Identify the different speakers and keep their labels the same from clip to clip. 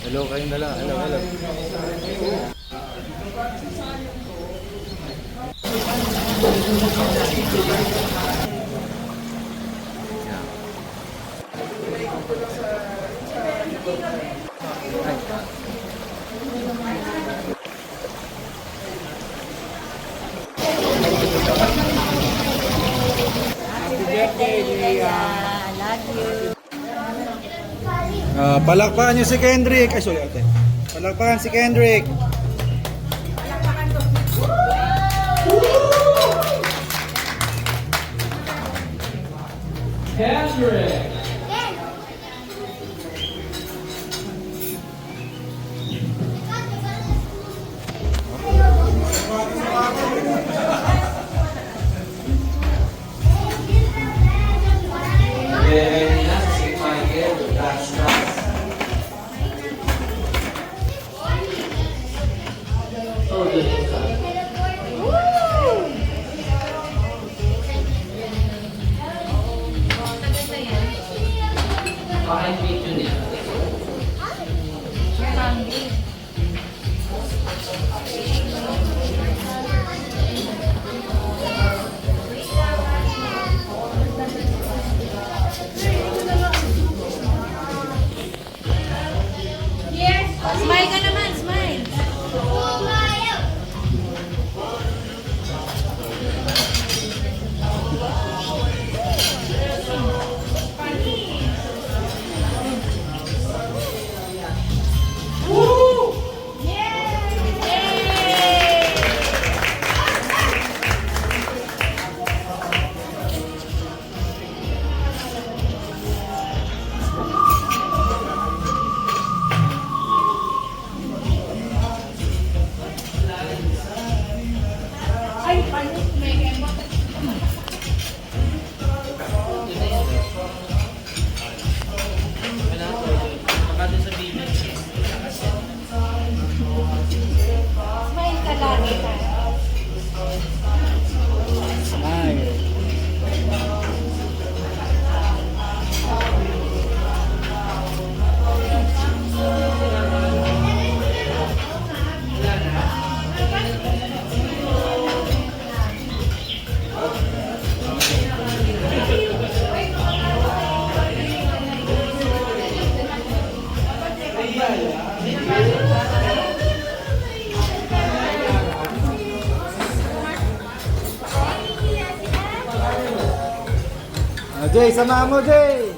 Speaker 1: Hello, kayong dala. Hello, hello.
Speaker 2: Happy birthday, Leia. Love you.
Speaker 1: Palakpakan niyo si Kendrick. Ay, sorry, ate. Palakpakan si Kendrick.
Speaker 3: Kendrick.
Speaker 2: Smile ka naman, smile. Smile ka lagi ka.
Speaker 1: Smile. Jay, sama mo, Jay!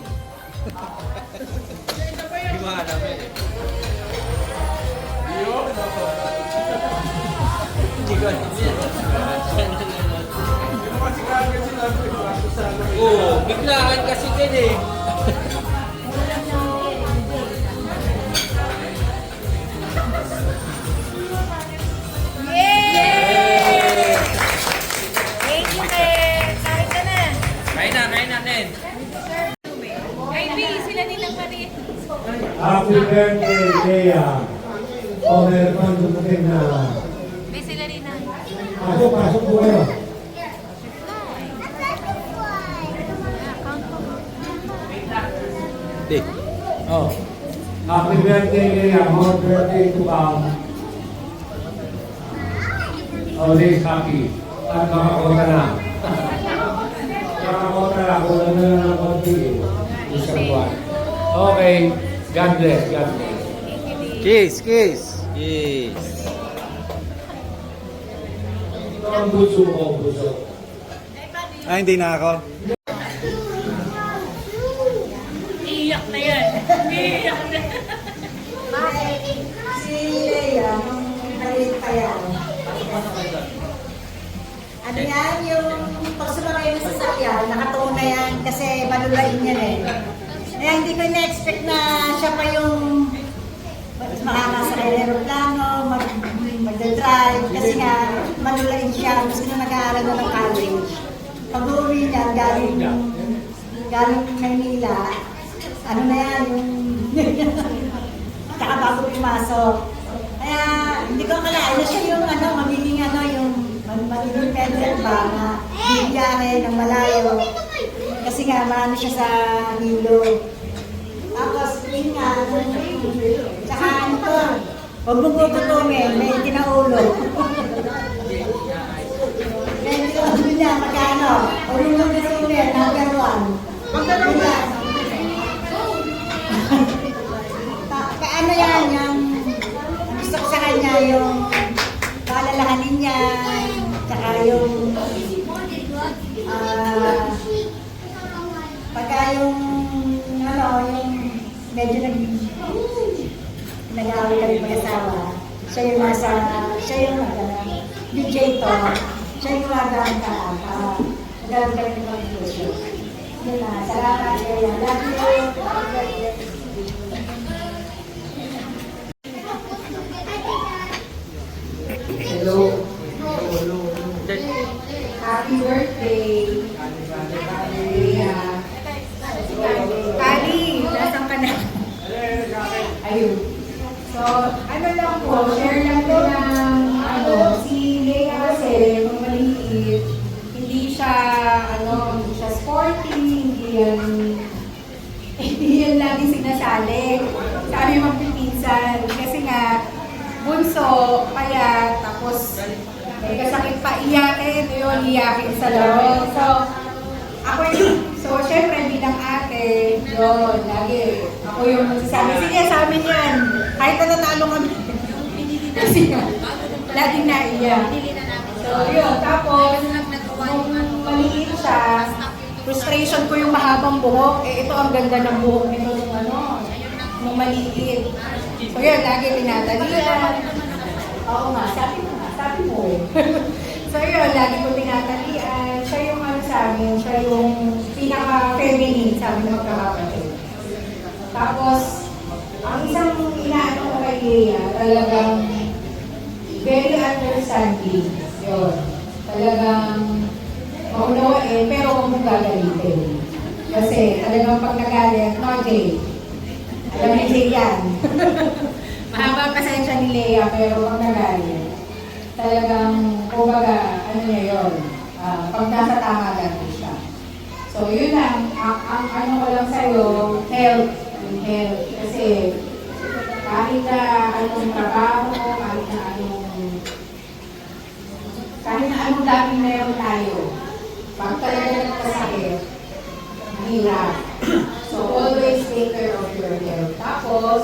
Speaker 3: Oo, biglaan kasi din eh.
Speaker 2: Yay! Thank you, Ken. Kain ka na.
Speaker 3: Kain natin.
Speaker 2: Ay, B, sila nilang maliit.
Speaker 4: Happy birthday, Leia. O, meron pang dumating na.
Speaker 2: B, sila rin na.
Speaker 4: Pasok po kayo.
Speaker 1: Di.
Speaker 4: Oh. Happy birthday, Leia. More birthday to come. Always happy. At makakota na. Makakota na. Kulang na lang ng konti. Isang buwan. Okay. God bless. God bless.
Speaker 1: Kiss, kiss. Kiss.
Speaker 4: Ito ang buso ko. Buso.
Speaker 1: Ah, hindi na ako.
Speaker 2: Iyak na yan. Iyak na.
Speaker 5: Si Leia, nung maliit pa yan. Ano yan, yung pag sumakay ng sasakyan, nakatungo na yan kasi malulain yan eh. Kaya hindi ko na-expect na siya pa yung makakasakay ng aeroplano, mag-drive, kasi nga malulain siya, kasi na nag-aaral na ng college. Pag-uwi niya, galing Maynila, ano na yan, yung tsaka bago pumasok. Kaya hindi ko akalain na siya yung magiging yung Mag-independent ba na bibiyahe ng malayo. Kasi nga, marami siya sa hilo. Tapos, yun nga, tsaka ano to, huwag mong gugutumin, may tinaulo. May tinaulo niya, magkano? Huwag mong gugutumin, number 1. Yun lang. Ano yan, yung gusto ko sa kanya, yung paalalahanin niya, tsaka yung pagka yung ano, yung medyo nag-aaway kami mag-asawa, siya yung DJ to, siya yung magamit kami ng conclusion. Yun na, salamat kayo. Love you.
Speaker 6: Hello. Happy birthday.
Speaker 2: Kali, nasaan ka na?
Speaker 6: Ayun. So, ano lang po, share lang po ng si Lea kasi nung maliit, hindi siya sporty, hindi yan lagi sinasali. Sabi magpipinsan, kasi nga, bunso, kaya, tapos may kasakit pa iyakin, yun, iyakin sa laro. So, syempre bilang ate, yun, lagi, ako yung magsasabi, sige, sa amin yan, kahit na natalo kami. Kasi laging naiyak. So, yun, tapos, nung maliit siya, frustration ko yung mahabang buhok, ito ang ganda ng buhok nito nung maliit. So yun, lagi tinatalian. Oo nga, sabi mo eh. So yun, lagi ko tinatalian. Siya yung sa amin, siya yung pinaka-feminine sa amin magkakapatid. Tapos, ang isang inaano ko kay Lea, talagang very understanding. Yun. Talagang maunawain, pero huwag mong gagalitin. Kasi talagang pag nagalit, no, Jay. Alam ni Jay yan. Mahaba pasensya ni Lea, pero pag nagalit, talagang, kumbaga, ano niya yun, pag nasa tama lang siya. So, yun lang, ang ano ko lang sa'yo, health. Kasi, kahit na anong trabaho, kahit na anong daming meron tayo, pag talaga nagkasakit, mahirap. So, always take care of your health. Tapos,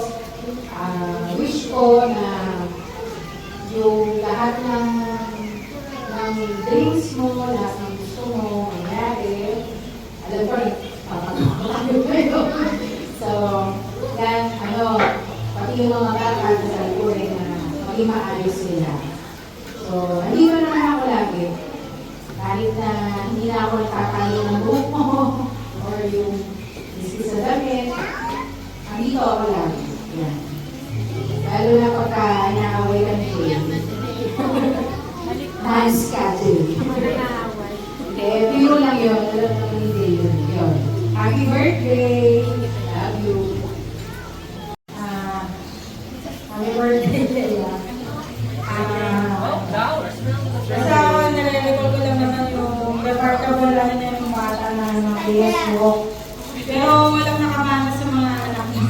Speaker 6: wish ko na yung lahat ng dreams mo, lahat ng gusto mo, mangyari. Alam ko, papagpapagod kayo. So, yan, pati yung mga bata sa rin na maging maayos sila. So, nandito naman ako lagi. Kahit na hindi na ako nakakayo ng buhok mo, or yung iski sa damit, nandito ako lagi. Yan. Lalo na pagka inaaway ka ni nice ka, Jay. Hindi, biro lang yun. Alam mo hindi yun. Happy birthday! Love you. Happy birthday, Lea. Basta ako, nare-recall ko lang naman yung remarkable lang na yung bata na mag-walk. Pero walang nakamana sa mga anak niya.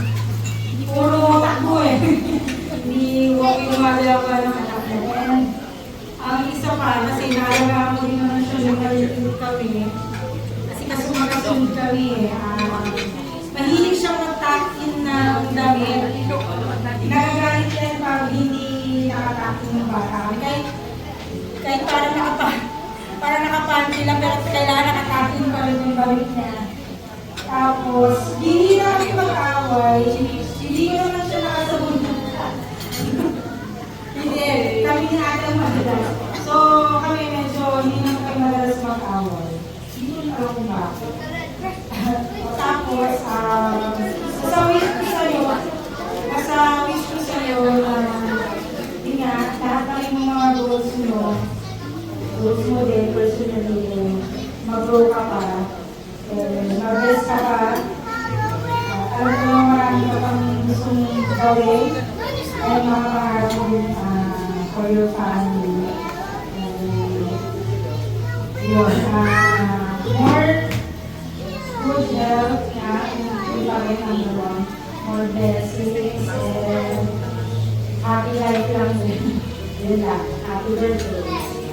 Speaker 6: Puro takbo eh. Hindi walking mother ako ng anak niya. And ang isa pa, kasi naalagaan ko din naman siya nung nalilit kami. Kasi kasumakasunod kami eh. Mahilig siyang mag-tuck-in ng damit. Nagagalit yan pag hindi nakatuck-in ng bata. Kahit parang nakapanty lang, pero kailangan nakatuck-in pa rin yung damit niya. Tapos, hindi namin mag-away. Hindi ko naman siya nakasabon. Hindi, kami ni ate ang madalas. So, kami medyo hindi naman kami madalas mag-away. Hindi ko na alam kung bakit. Tapos, sa wish ko sa'yo na lahat ng mga goals mo din, personally, mag-grow ka pa, mag-rest ka pa, alam ko naman marami ka pang gustong gawin, ay mga pangarap mo din for your family. yun, more good health, yung bagay number one, more blessings, and happy life lang din. Yun lang, happy birthday.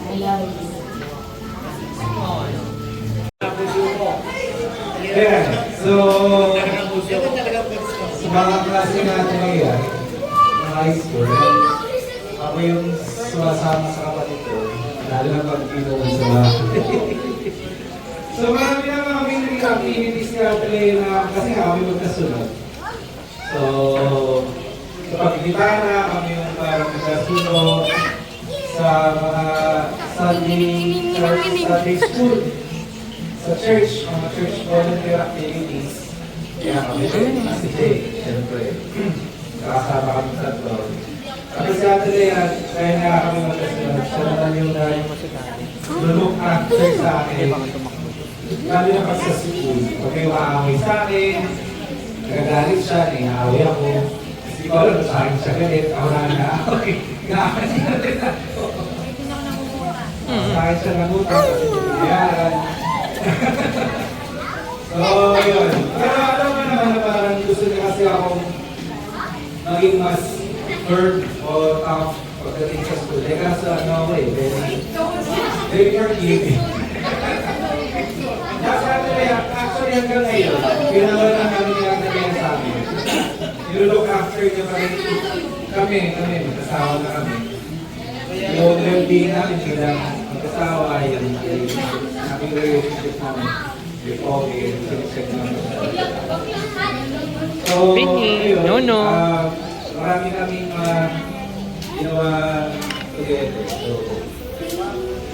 Speaker 6: I love you.
Speaker 7: Ayan, so, sa mga klase natin ngayon, ng high school, ako yung sumasama sa kapatid ko, lalo na pag pinuwan sa bahay. So, marami naman kaming naging activities natin na kasi nga kami magkasunod. So, sa pagkitana, kami yung parang magkasunod sa mga Sunday school. Sa church, mga church volunteer activities, kaya kami din, si Jay, siyempre, nakasama kami sa doon. Kasi sa atin yan, kaya nga kami magkasunod, siya naman yung look after sa akin. Lalo na pag sa school, pag may maaway sa akin, nagagalit siya, naiaway ako. Hindi ko alam, sa akin siya galit, ako na naaway. Naaman siya rin ako. Sa akin siya nangutang, kasi pinayaran. So, yun. Pero alam mo naman na parang gusto niya kasi akong maging mas firm o tough pagdating sa school. Eh, kaso ano ako eh, very forgiving. Actually, hanggang ngayon, pinawala na kami niya yan sa amin. Nilook after niya pa rin kami, magkasawa na kami. Yung well-being namin sila, magkasawa, yung happy relationship namin. With okay, check namin. So, ayun, marami kaming ginawa together. So,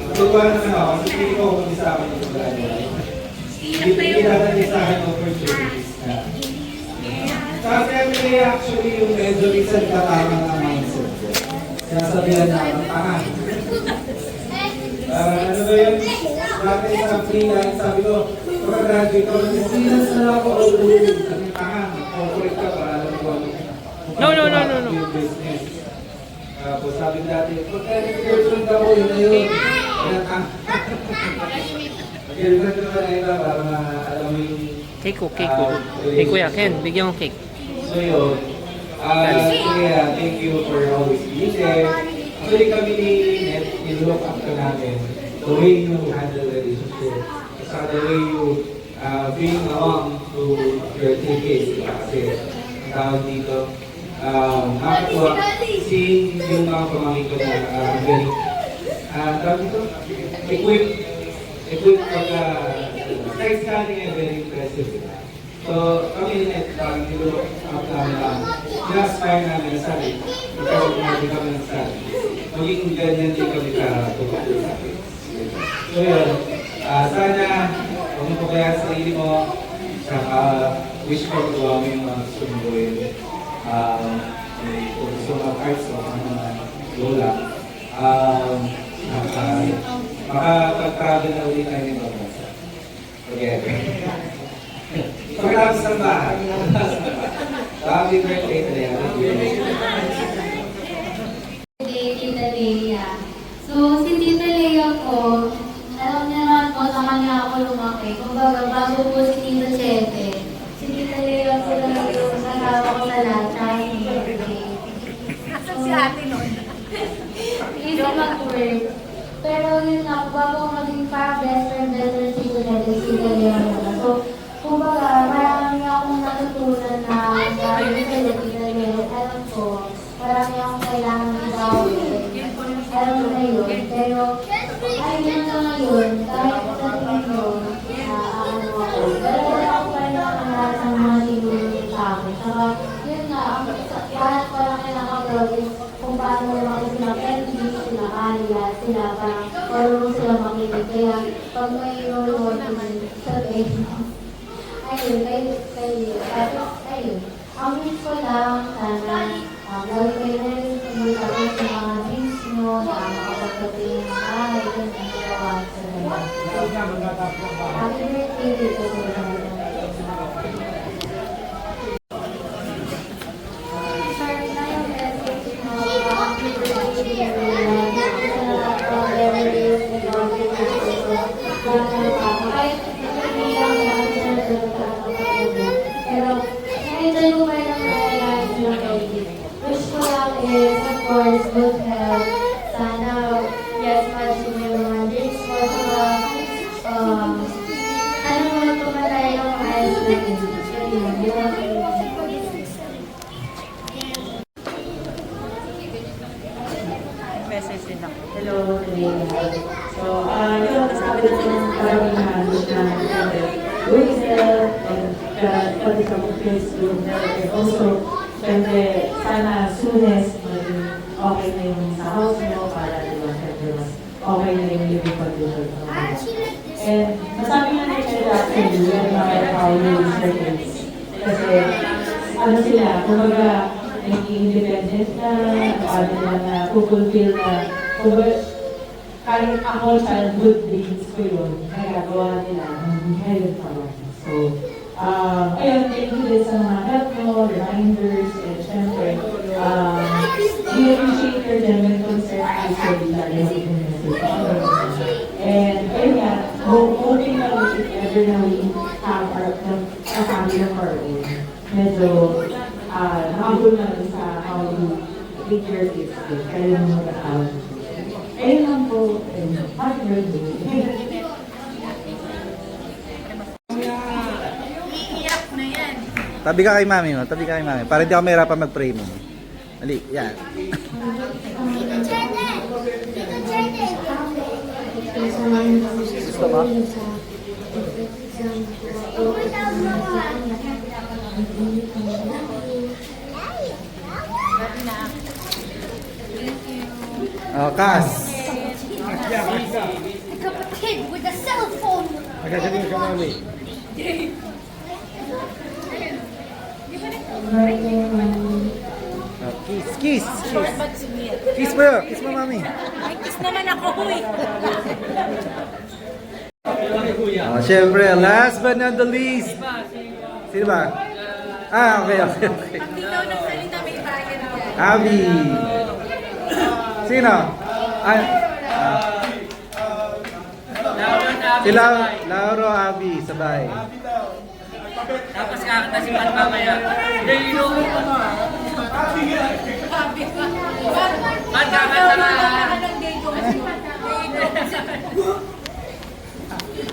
Speaker 7: natuwa naman ako, kasi hindi ko kung isa ako nito gano'n. Hindi natin sa akin opportunities na. Kasi actually yung medyo minsan katama ng mindset ko. Sinasabihan na ang tangan. Ano ba yun? Dati sa freelance, sabi ko, pagka-graduate ko, freelance na ako, sabi tangan, corporate ka para alam ko ano. No. Yung business. Tapos sabi dati, pagka-girlfriend ako, yun na yun. Girlfriend ko na yun para alam mo yung...
Speaker 3: Cake ko. Hey Kuya Ken, bigyan mo cake.
Speaker 7: So yun, yeah, thank you for always being there. Actually kami ni Net, nilook after namin the way you handle the relationship, saka the way you bring along to your tickets, diba? Kasi ang tawag dito, nakakatuwa, seeing yung mga pamangkin ko na very, tawag dito, equipped pagka-skying ay very impressive, diba? So, kami Net, parang nilook up namin lang. Ina-aspire namin na sabi, magkawag natin kami ng sabi. Maging ganyan din kami ka-tupag sa akin. So yun, sana, huwag mo pagkayaan sa sarili mo, saka wish ko magawa mo yung mga gusto mong gawin. Kung gusto mo arts o mga lola, makapag-travel na ulit tayo ng bansa. Together. Pagkatapos ng bahay. Happy birthday today.
Speaker 8: Tita Leia. So, si Tita Leia po, alam niya naman po sa kanya ako lumaki. Kumbaga, bago po si Tita Chete, si Tita Leia po talaga yung nagawa ko sa lahat.
Speaker 2: Asan si ate noon?
Speaker 8: Easy mag-work. Pero yun nga, bago maging best friend si Tita Leia muna. So, kumbaga, marami akong natutunan na dahil sa Tita Leia. Alam ko, marami akong kailangan gawin. Alam mo na yun. Pero, ayun na ngayon, kahit sa tingin ko, ano ako. Pero ako pa rin ang lahat ng mga tinulong sa akin. Saka, yun nga, kahit parang kinaka-progress kung paano naman sila, pero hindi sila kaya sila, parang marunong sila makinig. Kaya, pag may role model sa ayun. Ang wish ko lang, sana, lagi kayo na rin tumutapos sa mga dreams nyo, na makapagdating ng bahay, yun ang gawa sa lahat. Happy birthday dito ko na sorry na yung message mo, happy birthday, sa lahat ng memories, and all the
Speaker 9: kapatid ng karamihan na Whistle and pati sa kids group and also syempre sana soonest maging okay na yung sa house mo para diba syempre mas okay na yung living condition mo. And masabi nga na siya actually yung mga how you use their kids kasi ano sila, kumbaga naging independent na paano nila na fulfill na kumbaga kahit ako childhood dreams ko yun, nagagawa nila ngayon pa lang. So, ayun, thank you din sa mga help mo, reminders, and syempre, we appreciate your genuine concern usually lalo yung message. And ayun nga, hoping na we should ever na we have a family of our own. Medyo, nakabul na rin sa how you treat your kids din, kaya mo mag-out. Ayun lang po, happy birthday.
Speaker 2: Iiyak na yan.
Speaker 1: Tabi ka kay mami mo, tabi ka kay mami. Para hindi ako mahirapan mag-pray mo. Dali, yan. Gusto mo? Oh, Kas.
Speaker 8: I got a kid with a cell phone.
Speaker 1: Magagaling ka mami. Oh, kiss, kiss, kiss. Kiss mo, kiss mo mami.
Speaker 2: Ay, kiss naman ako eh.
Speaker 1: Oh, syempre, last but not the least. Sino ba? Ah, okay, okay, okay.
Speaker 2: Pag di daw nagsalita, may bayan yan.
Speaker 1: Abby. Sino? Ah, sila, Lauro, Abby, sabay.
Speaker 3: Tapos kakanta si Pat mamaya. They know ano ah. Pat kakanta na.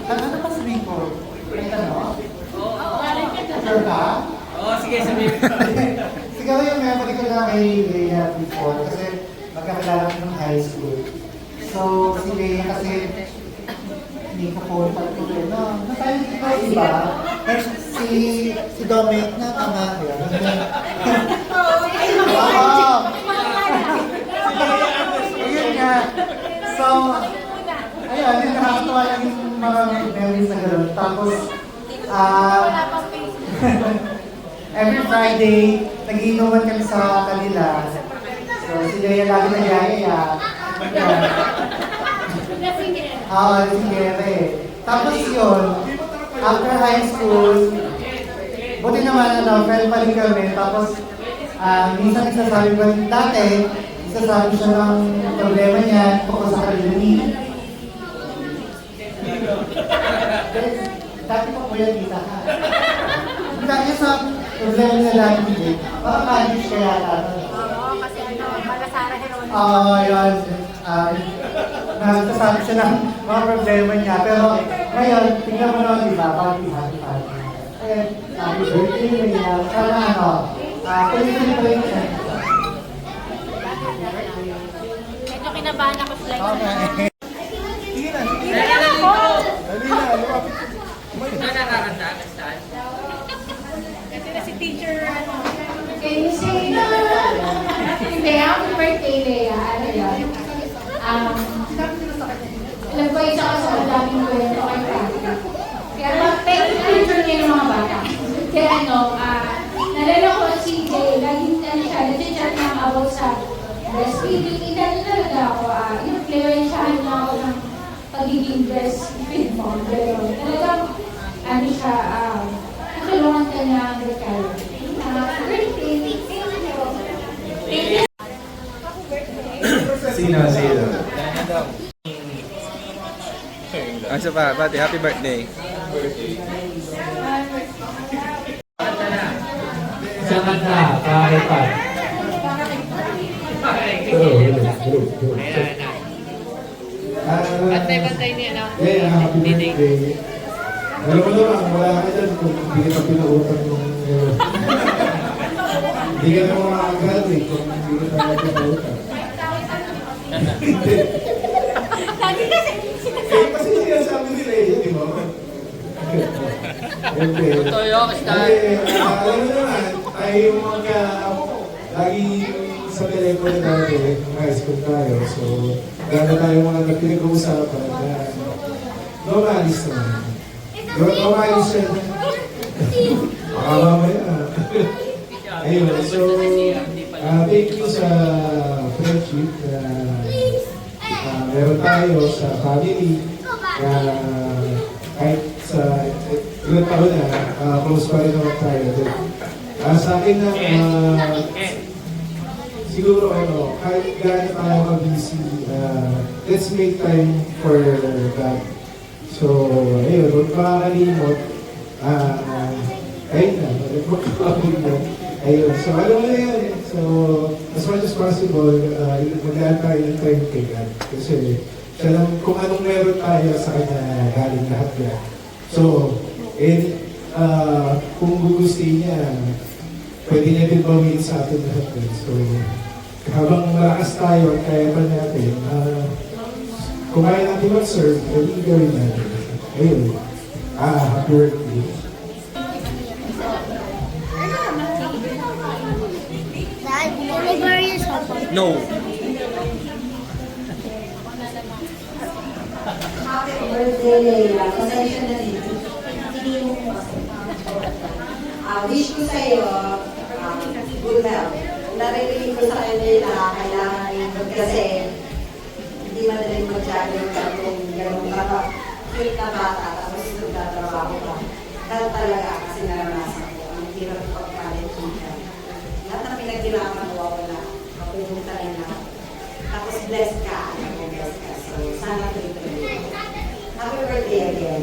Speaker 10: Ano pa sabihin ko? Ano? Sure ka?
Speaker 3: Oo, sige, sabihin.
Speaker 10: Siguro yung memory ko na kay Leia before kasi magkakilala ko ng high school. So, si Leia kasi hindi ko phone pa ito rin. No, tayo dito, iba. Pero si Dominic na tama yun. Oo! Ayun nga. So, ayun, yung nakakatawa lang yung mga memories na gano'n. Tapos, every Friday, nag-iinuman kami sa kanila. So, si Leia lagi nagyayaya. Oo, sige. Tapos yun, after high school, buti naman, friend pa rin kami. Tapos, minsan nagsasabi ko, dati, nagsasabi siya ng problema niya tungkol sa kalilini. Dati pa po yan, kita ka. Dati sa problema niya lagi din, parang manage kaya tayo.
Speaker 2: Oo, kasi ano, Malasara Heron.
Speaker 10: Oo, yun. Nagsasabi siya ng mga problema niya. Pero ngayon, tingnan mo naman, di ba? Happy. Eh, happy birthday niya. Sana ano, tuloy-tuloy siya.
Speaker 2: Medyo kinabahan ako sa like.
Speaker 1: Okay.
Speaker 2: Iiyak ako!
Speaker 3: Ano nakakanta? Saan?
Speaker 2: Kasi na si teacher, ano.
Speaker 6: Can you say hindi, happy birthday, Leia. Ano yun? Alam ko isa ka sa madaming kwento kay Frankie. Kaya picture niya yung mga bata. Kaya ano, nalala ko si Jay, laging ano siya, nag-chat niya about sa breastfeeding. Inano talaga ako, influensyahan na ako ng pagiging breastfeed mo. Pero talagang, ano siya, natulungan ka niya ang recovery.
Speaker 7: Sino?
Speaker 1: Ano pa, Pati, happy birthday.
Speaker 4: Sa kanta, kahit pa.
Speaker 3: Bantay-bantay niya na.
Speaker 10: Leia, happy birthday. Alam mo naman, wala ka dyan kung hindi ka pinuutang yung... Hindi ka naman makagraduate kung hindi ka naman pinuutang.
Speaker 2: Lagi kasi sinasabi.
Speaker 10: Kasi sinasabi
Speaker 7: Siyempre.
Speaker 3: Toyo, Kristal.
Speaker 7: Alam mo naman, tayo yung mga lagi sa telepono natin, nung high school tayo. So, gano'n tayo mga nagpinag-uusapan na normalis naman. Normalis siya. Baka mamaya. Ayun, so, thank you sa friendship na meron tayo sa family. Kahit sa ilang taon na, close pa rin naman tayo. Sa akin na, siguro kahit gano'n tayo ka-busy, let's make time for that. So, ayun, huwag makakalimot. Ayun na, ayun. So, alam mo na yan. So, as much as possible, maglaan tayo ng time kay God. Kasi, siya lang, kung anong meron tayo sa kanya, galing lahat yan. So, kung gugustuhin niya, pwede niya din bawin sa atin lahat yan. So, habang malakas tayo at kaya pa natin, kung kaya natin mag-serve, pwede gawin natin. Ayun. Happy birthday.
Speaker 1: No.
Speaker 5: Happy birthday, Leila. Pasensya na din. Hindi mo wish ko sa'yo, good health. Narinig ko sa kanya na kailangan ikot kasi hindi madaling mag-challenge kung gano'n ka cute na bata tapos nagtatrabaho ka. Dahil talaga kasi naranasan ko ang hirap pagpalit ka. Lahat ng pinagdirapan mo ako na mapupunta rin na. Tapos blessed ka, blessed ka. So sana tuloy-tuloy. Happy birthday again.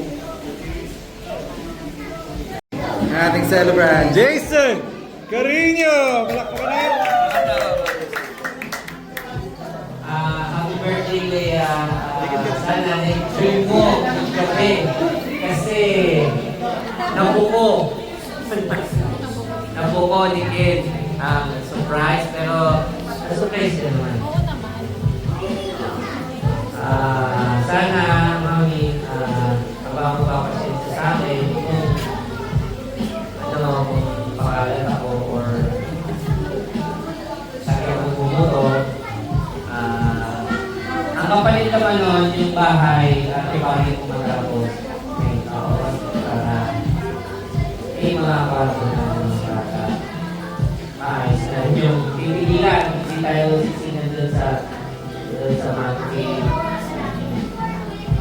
Speaker 1: Ating celebrant, Jason Carino! Palakpakan na!
Speaker 3: Happy birthday, Lea. Sana na-enjoy mo yung gabi. Kasi nabuko. Nabuko ni Kid ang surprise. Pero surprise din naman. Sana, Mami, habang mapapasensya sa akin, kung pakalat ako or sakit ang bumuto, ang kapalit naman nun yung bahay at ibahin ko matapos may taon para mga kaso na mga bata maayos na yung pipigilan, hindi tayo sisinan dun sa marketing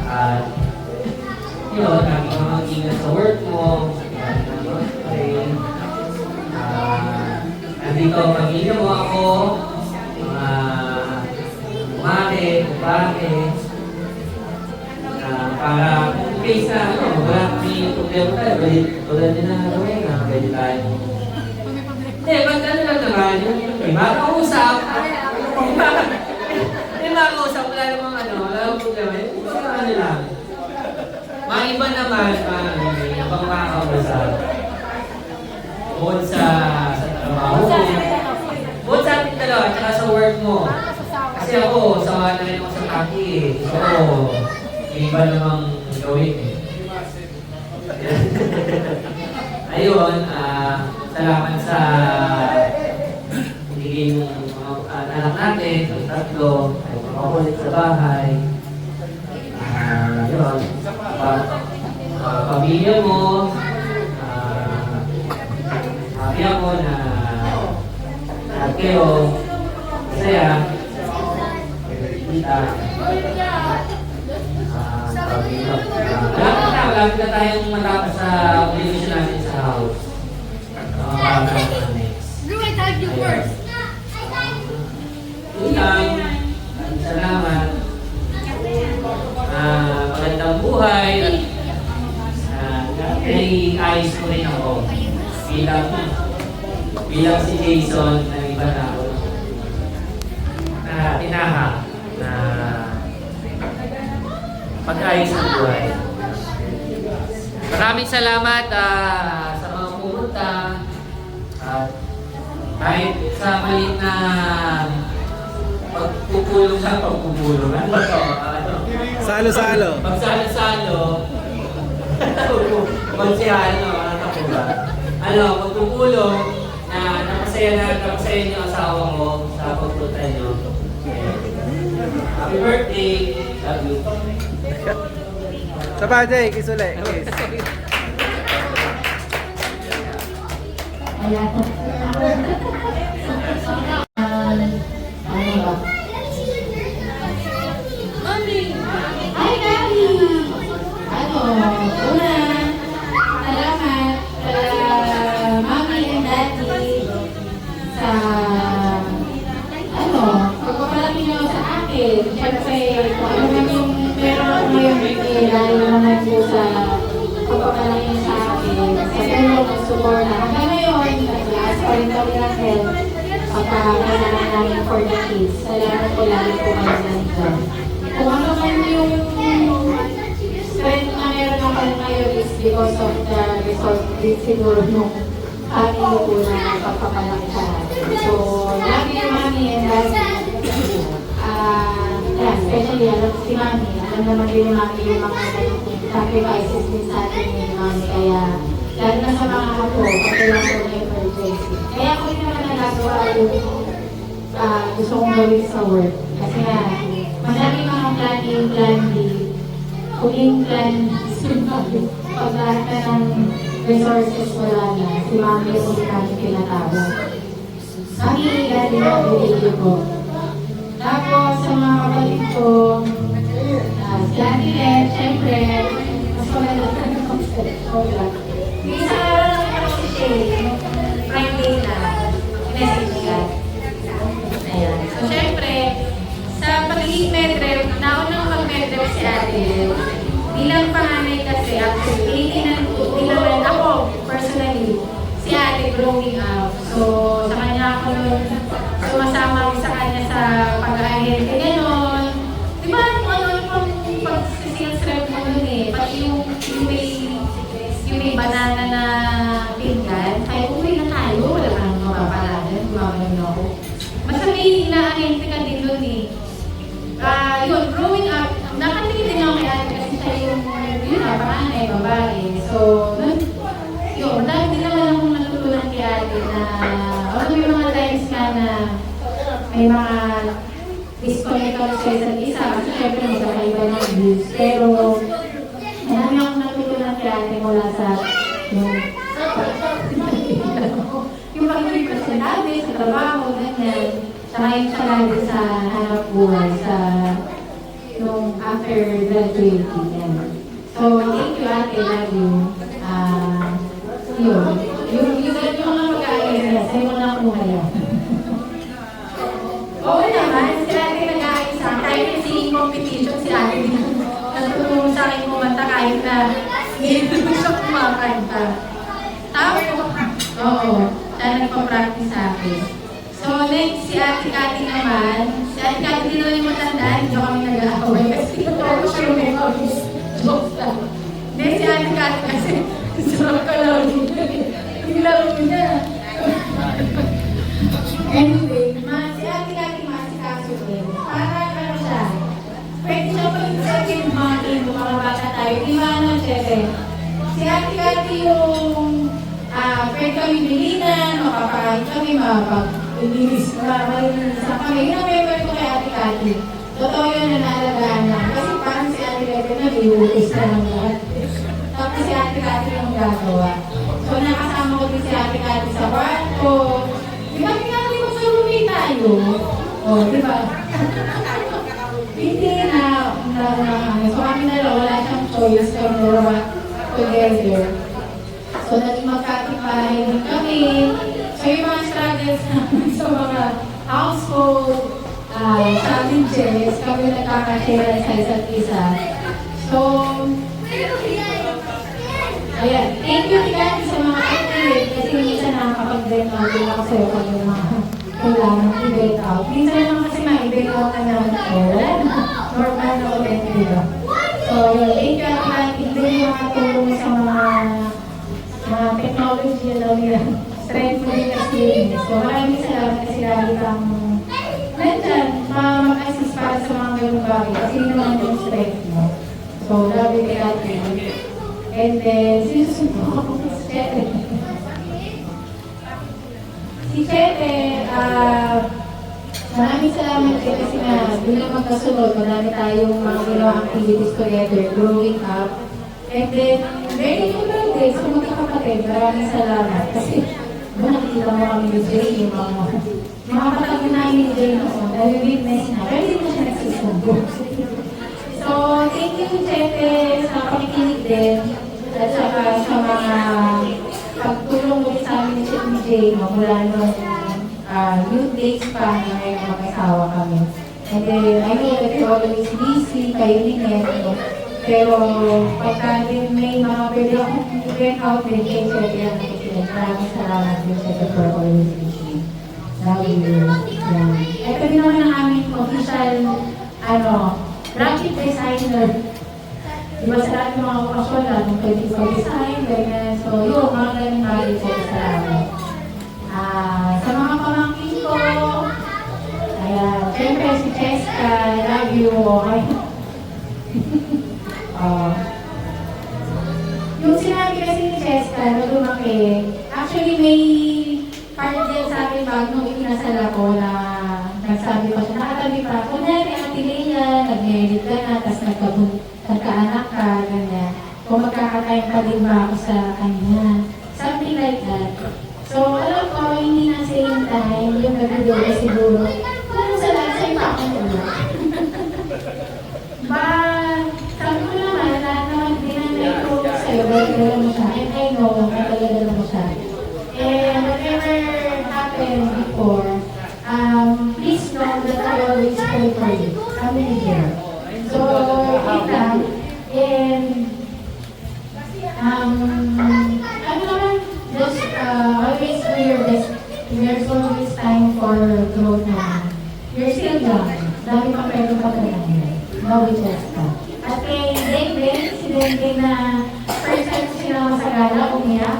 Speaker 3: at yun, lagi ka mag-ingat sa work mo. Nandito, pag-ina mo ako, mga umate, ubate, para kung case na, wala kami problema tayo, tulad din na gawin na, pwede tayo. Hindi, ba't ano lang naman, yung makausap, yung makausap, wala namang wala namang problema, yung ano lang. Mga iba naman, ibang makakausap. Bukod sa trabaho mo, bukod sa ating dalawa, at sa work mo. Kasi ako, sawa na rin ako sa kaki eh. So, may iba namang gawin eh. Ayun, salamat sa higing anak natin, ang tatlo, ay makakulit sa bahay. Yun, pamilya mo, happy ako na lahat kayo masaya, kita. Malapit na tayong matapos sa audition natin sa house.
Speaker 6: Drew, I tagged you first.
Speaker 3: Utang, salamat. Magandang buhay at ayos ko rin ako bilang si Jason na iba na ako na tinahak na pag-ayos ng buhay. Maraming salamat sa mga pumunta at kahit sa maliit na pagpupulong sa pagpupulong. Ano ba ito?
Speaker 1: Salo-salo.
Speaker 3: Magsalo-salo. Magsihalo. Diba? Ano, magpupulong na napasaya niyo ang asawa mo sa pagpunta niyo. Happy birthday! Love you!
Speaker 1: Sa pa, Jay, kiss ulit. Kiss.
Speaker 8: Ayan. Ano ba? Hi, Daddy! Ano? Una, salamat sa Mommy and Daddy sa pagpapalaki niyo sa akin. Siyempre, kung ano man yung meron ako ngayon, dahil naman po sa pagpapalaki niyo sa akin, sa tulong at support. Hanggang ngayon, nag-aas pa rin kami ng help pagka kailangan namin for the kids. Salamat po lagi po kayo nandito. Kung ano man yung strength na meron ako ngayon is because of the result din siguro nung family po na pagpapalaki sa akin. So, love you, Mommy and Daddy. Especially, alam si Mami, alam naman din ni Mami yung mga sacrifices din sa atin ni Mami. Kaya, lalo na sa mga ako, kasi lang po na emergency. Kaya ako rin naman nagagawa yung gusto kong gawin sa work. Kasi nga, madami mga plan B, huling plan si Mami. Pag lahat na ng resources wala na, si Mami yung hindi namin pinatawag. Mami, Daddy, video ko. Tapos sa mga kapatid ko, si Ate Ed, syempre, mas maganda sa concept. Isa lang ako si Shay, Friday na, message ka. Ayan. So syempre, sa pagiging medrep, naunang mag-medrep si Ate Ed. Bilang panganay kasi, actually, tinaman ako, personally, si Ate growing up. So, sa kanya ako sumasama ko sa kanya sa pag-ahente gano'n. Di ba, ano pang pag-sales rep mo nun eh. Pati yung may banana na pinggan. Kaya uwi na tayo, wala ka nang mapapalagan. Gumagano ako. Basta may ina-ahente ka din nun eh. Yun, growing up, nakatingin din ako kay ate kasi siya yung panganay, babae. So, yun, dahil din naman akong natutunan kay ate na may mga times ka na may mga disconnect ako sa isa't isa kasi syempre magkakaiba ng views. Pero marami akong natutunan kay ate mula sa yung pag-ibig personality, sa trabaho, ganyan. Saka yung siya lagi sa hanap buhay sa nung after graduating. Yan. So, thank you ate, love you. Yung mga mag-aayon niya, sa'yo mo na ako ngayon. Oo naman, si ate nag-aayon sa akin. Kahit yung singing competition, si ate nagtutulong sa akin kumanta kahit na hindi siya kumakanta. Tapos, oo, siya nagpa-practice sa akin. So, next, si ate Kati naman. Si ate Kati din naman yung matandaan, hindi kami nag-aaway. Kasi ako siya yung may joke lang. Next, si ate Kati kasi sarap ka lang. Laro niya. Anyway, si ate Kati masikaso din. Parang ano siya, pwede siya pa yung second mommy ng mga bata tayo. Di ba naman siya si ate Kati yung pwede kami bilinan, makapakain kami, malinis kami. Yun ang memory ko kay ate Kati. Totoo yun na naalagaan na. Kasi parang si ate Kati na liwutis na ng lahat. Tapos si ate Kati yung gagawa. So nakasama ko din si ate Kati sa kwarto. Di ba pinakali ko sa roommate tayo? O, di ba? Hindi na. So kami na wala siyang choice kami dalawa together. So naging magkatipahay din kami. So yung mga struggles namin sa mga household challenges, kami nagkakashare sa isa't isa. So, ayan, thank you Tigati sa mga activate kasi minsan nakakapag-vent out din ako sa'yo pag yung mga kailangan i-vent out. Minsan naman kasi ma-i-vent out na naman ako. Wala na. Normal na ulit, diba? So, yun, thank you Tigati. Hindi yung mga tulong sa mga technology na nila. Strength mo din kasi yun. So, maraming salamat kasi lagi kang nandyan, mag-assist para sa mga ganung bagay. Kasi yun naman yung strength mo. So, love you Tigati.
Speaker 6: And then, sinusundo ako si Chete. Si Chete, maraming salamat Chete kasi nga, bilang magkasunod, marami tayong mga ginawa activities together, growing up. And then, very natural din, so magkakapatid, maraming salamat. Kasi, nakikita mo kami ni Jay, yung mga kapatid na ni Jay noon, dahil witness na, pero hindi na siya nagsusundo. So, thank you Chete sa pakikinig din, at saka sa mga pagtulong ulit sa amin ni Jay, mula nung youth days pa na ngayon mag-asawa kami. And then, I know that you're always busy, kayo ni Neto. Pero, pagka din may mga pwede akong event out din, kay Chete ang nakikinig. Maraming salamat din Chete for always listening. Love you. Yeah. Ito din naman ang aming official, graphic designer. Diba sa lahat ng mga okasyon lang, kung pwede design, ganyan. So, yun, mga galing bagay sa salamat. Sa mga pamangkin ko, ayan, siyempre si Cheska, I love you, okay? Yung sinabi kasi ni Cheska, na lumaki, actually may part din sa akin bago nung ikinasal ako na nagsabi pa siya, nakatabi pa, kunyari, Ate Leia, nag-merit ka na, tapos nagkaanak ka, ganyan. Kung magkakatayang pa din ba ako sa kanya. Something like that. So, alam ko, hindi na same time, yung nag-video siguro, sa lahat sa iba akong ulo. Sabi ko naman, lahat naman dinanay ko sa'yo, dahil kilala mo siya, and I know, natalala mo siya. And whatever happened before, please know that I always pray for you. Kami here. So, kita, and just always do your best. There's always time for growth naman. You're still young. Dami pa pwede pa talaga. No just ka. At kay Deng, si Deng na first time ko sinama sa gala, umiyak.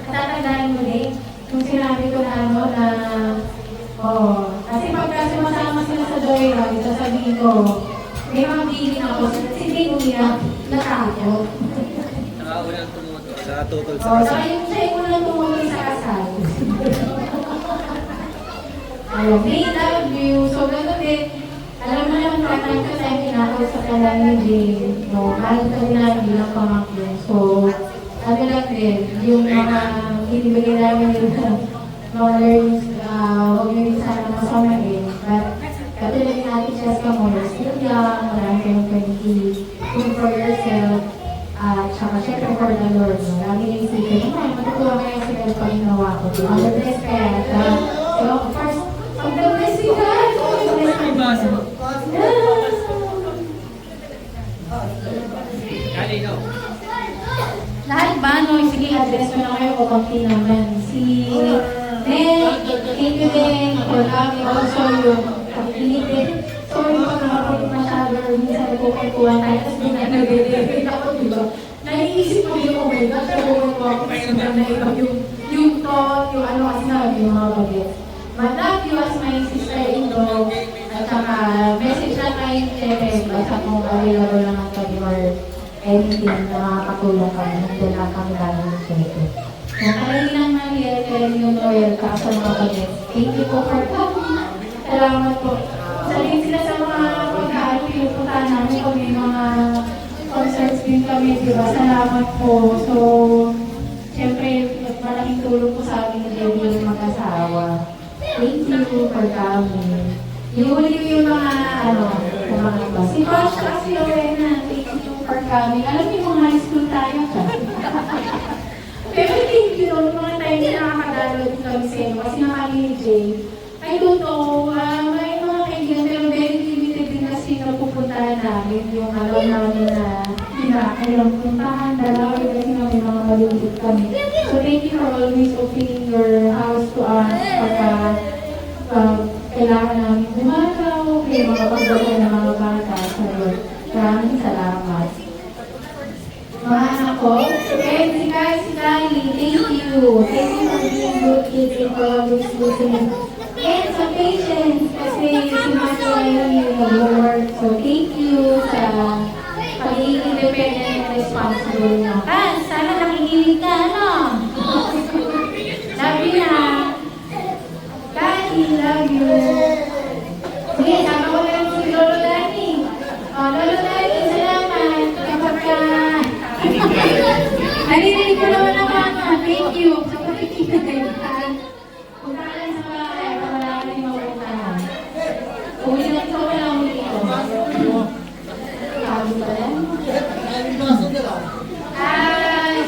Speaker 6: Tatandaan mo din, kung sinabi ko na kasi pagka sumasama sila sa Joyride, sasabihin ko, may mga bilin ako, si Deng umiyak, natakot.
Speaker 1: Unang tumuto sa total sa
Speaker 6: So,
Speaker 1: kasal.
Speaker 6: yung siya yung unang tumuloy sa kasal. They love you. So, gano'n din. Alam mo naman, time to time, kinakausap ka lang ni Jane. Mahal ka din namin bilang pamangkin. So, ano lang din, yung mga binibigay namin yung mga learnings, huwag nyo rin sana masamahin. But, katulad din natin siya sa more still young, marami kayong pwede think for yourself. At saka syempre for the Lord, lagi na isipin, matutuwa kaya sila pag ginawa ko. All the best kaya. So, first, pag the best you guys, all the best you guys. Lahat ba, no? Sige, address mo na kayo o konti naman. Si Ned, thank you din for having also yung pakikinig din. Sorry mo nakapagod masyado, minsan nagkukuhan tayo, tapos hindi na nag-delete ako, diba? Naiisip ko yung, oh my God, nagkukuhan ko ako, kasi na iba yung thought, yung ano, kasi na yung mga bagets. But love you as my sister-in-law, at saka message na kayo Chete, basta kung available naman kami or anything na makakatulong kami, nandun lang kami lalo ng Chete. Nakalilang Mariel, kaya yung loyal ka sa mga bagets. Thank you po for coming. Salamat po. Sabihin sila sa mga pagkaan, pinupuntahan namin kung may mga concerts din kami, diba? Salamat po. So, siyempre, malaking tulong po sa amin na yung mag-asawa. Thank you for coming. Iuli yung mga, mga iba. Si Josh at si Lorena, thank you for coming. Alam niyo, mga high school tayo ka. Pero thank you, yung mga time na nakakadalo din kami sa inyo. Kasi nakami ni Jay. I don't know, may mga kaibigan, pero very limited din kasi napupuntahan namin yung alam namin na kailang puntahan, dalawin kasi may mga malulog kami. So thank you for always opening your house to us pagka kailangan namin bumagaw, may mga pagbagal ng mga bata sa Lord. Maraming salamat. Mga anak ko, and si guys, si Kali, thank you. Thank you for being good kids and for always listening. And some patience kasi si Lord. So thank you sa pagiging independent and responsible.
Speaker 8: siguro niya. Sana nakikinig ka, ano? Love you na. Daddy, love you. Sige, sama ko na lang si Lolo Danny. Lolo Danny, salamat. Kapag ka... Narinig ko naman ang mama. Thank you. Sa pagkikinig. Punta ka lang sa bahay. Wala ka rin mapuntahan. Uwi na ito, wala mo dito. Sabi ba yan?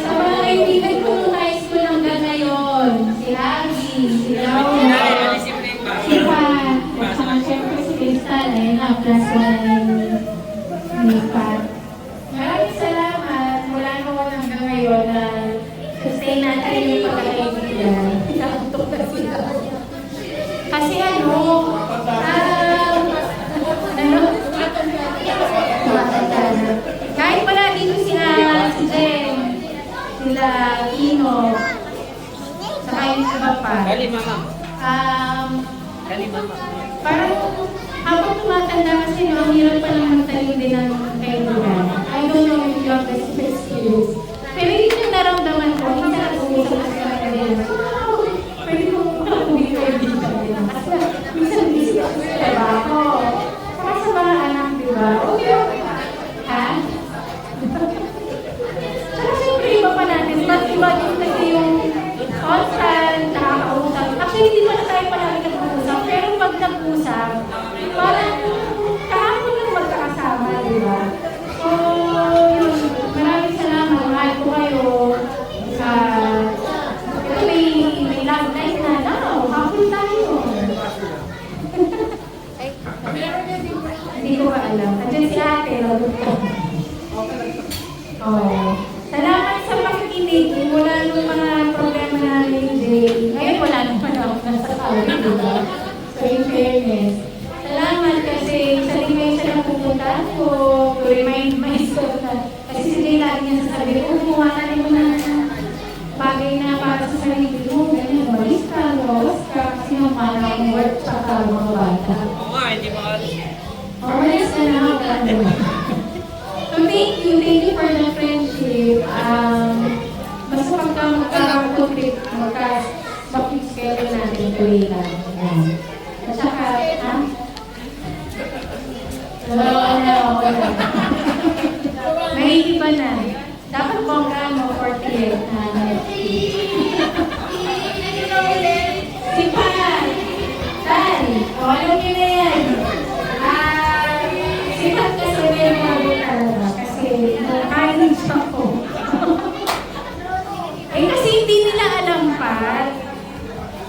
Speaker 8: Sa mga kaibigan ko nung high school hanggang ngayon, si Aggie, si Laura, si Pat, at saka syempre si Crystal, ayun na, plus one ni Pat. Maraming salamat mula noon hanggang ngayon na sustain natin yung pagkakaibigan. Nakutok na sila. Kasi kahit pala dito si Jen, sila Kino, saka yung iba pa. Parang habang tumatanda kasi ang hirap pa lang magtalim din ng kaibigan. I don't know if you have this experience. Pero yun yung naramdaman ko, minsan nag-uusap ko sa kanila. Pwede mo maging kaibigan din. Kasi minsan busy ako sa trabaho. Saka sa mga anak, di ba? Ha? Saka siyempre iba pa natin. Mas iba din kasi yung constant, nakakausap. Actually, hindi pa na tayo palagi nag-uusap. Pero pag nag-usap, parang kahapon lang magkakasama, di ba? So, yun. Maraming salamat. Mahal ko kayo. Ito may love life na. No, hapon tayo. Hindi ko ba alam. Andiyan si ate. Salamat sa pakikinig. Wala nung mga problema na Jay. Ngayon wala naman ako nasa tao, diba? So in fairness. Salamat kasi sa lingay siya na pupunta ko. To remind myself na kasi si Jay lagi niya sasabi ko, kumakan mo na bagay na para sa sarili mo. Ganyan, malis ka, mawas ka. Kasi naman akong work sa mga bata. Malis ka na ako. So thank you for the friendship. Basta pagka magka-complete, magka-schedule natin tuloy lang. At saka, may iba na. Dapat bongga mo 48 na si Pat! Tay! Alam niyo na yan. Si Pat kasi may mga talaga. Kasi nakain siya ko. Kasi hindi nila alam, Pat.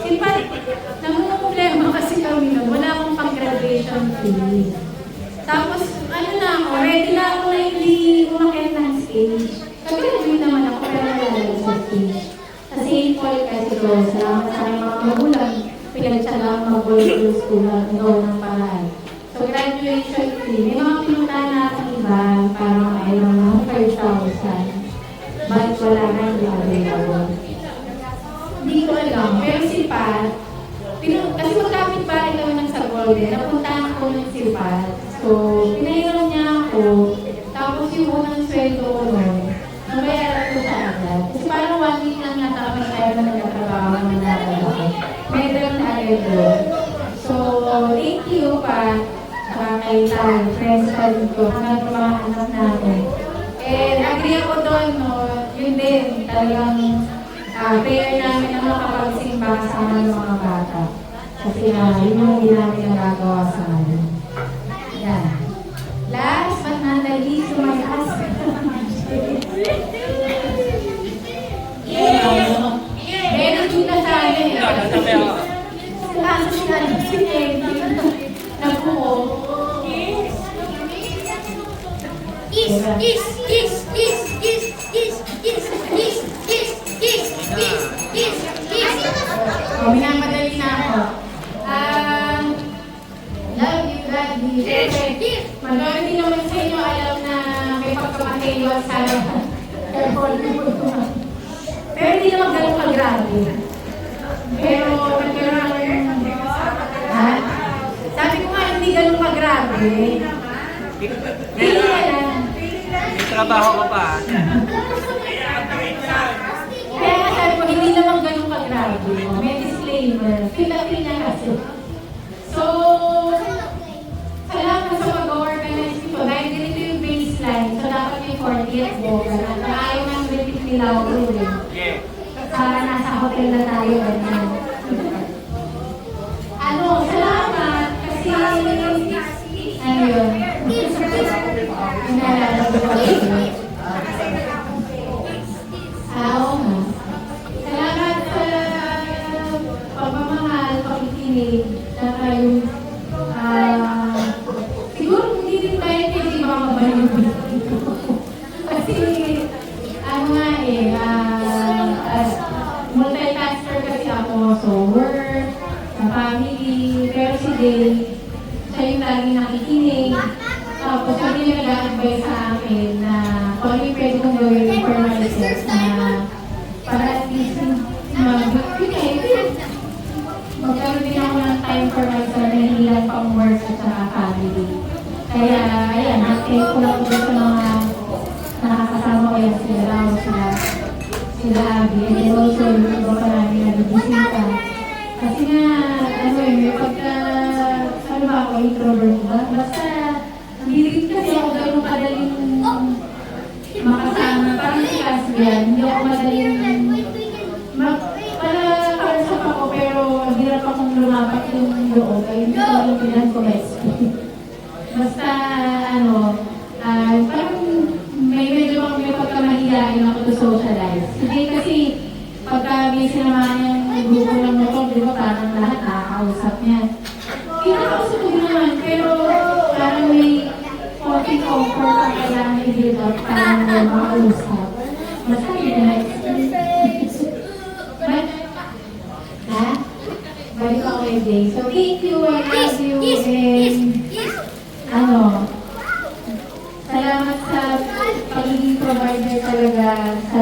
Speaker 8: Si Pat, namumulema kasi kami na wala akong pang-graduation fee. Tapos, na ako, ready na ako na hindi umakit ng stage. Kag-graduate naman ako, pero wala sa stage. Kasi in Paul kasi ko, salamat sa aking mga magulang, pinagtsagaan mag-go school at gawa ng paraan. So, graduation fee, may mga pinuntahan natin iba, parang ayun ng 5,000. But wala na hindi available. Hindi ko alam, pero si Pat, kasi magkapit ba rin kami ng sa Golden, napuntahan ko ng si Pat. So, pinahiram niya ako, tapos yung unang sweldo ko nun, nabayaran ko sa agad. Kasi parang 1 week lang yata kami tayo na nagtatrabaho ng nalala ko. Medal na agad doon. So, thank you pa sa kay Tal, friends pa din ko, hanggang mga anak natin. And agree ako doon, no, yun din, talagang prayer namin na makapagsimba sa mga bata. Kasi yun yung hindi namin nagagawa sa amin. Yeah. Last but not the least, to my husband. Meron din na sa akin. Kaso siya si Eddie. Nabuo. Minamadali na ako. Love you, Daddy. Magkano din naman sa inyo alam na may pagkakatayuan sa harapan. Pero hindi naman ganun ka-grabe. Pero nagkaroon ako yung... Sabi ko nga, hindi ganun ka-grabe. Hindi ka lang.
Speaker 3: trabaho ko pa.
Speaker 6: Kaya nga sabi ko, hindi naman ganun ka-grabe. May disclaimer. Feel niya kasi. So, salamat sa pag-organize nito. Dahil ganito yung baseline, so dapat may 40th vocal. At ayaw nang repeat nila ako ulit. Para nasa hotel na tayo. Ganyan. Salamat. Kasi, ano yun? Inaalala ko pa yun. Oo nga. Salamat sa pagmamahal, pakikinig, saka yung siguro hindi din tayo hindi makabalik dito. Kasi ano nga multitasker kasi ako, so work, sa family, pero si Day, siya yung laging nakikinig. Tapos sabi niya nag-advise sa akin na kung ano yung pwede kong gawin for myself na para at least magkaroon din ako ng time for myself na hilang pang work at saka family. Kaya, ayan, thankful ako sa mga nakakasama ko yan sila Rao, sila Abby, and then also yung iba pa namin nabibisita. Kasi nga, ano yun, pagka, ano ba ako, introvert ba? Basta, hindi rin kasi ako gano'ng kadaling makasama. Parang si Casbian, hindi ako madaling para ako pero hirap akong lumapat yung loob. Ay, hindi ko yung pinag-comment. Basta, parang medyo may pagkamahiyain ako to socialize. Hindi kasi, pagka may sinamahan yung grupo ng motor, di ba parang lahat nakakausap niya. Kinakausap ko naman, pero parang may konting comfort ang kailangan i-build up parang may makausap. Basta yun na balik ako yung day. So, thank you, I love you, and salamat sa pagiging provider talaga sa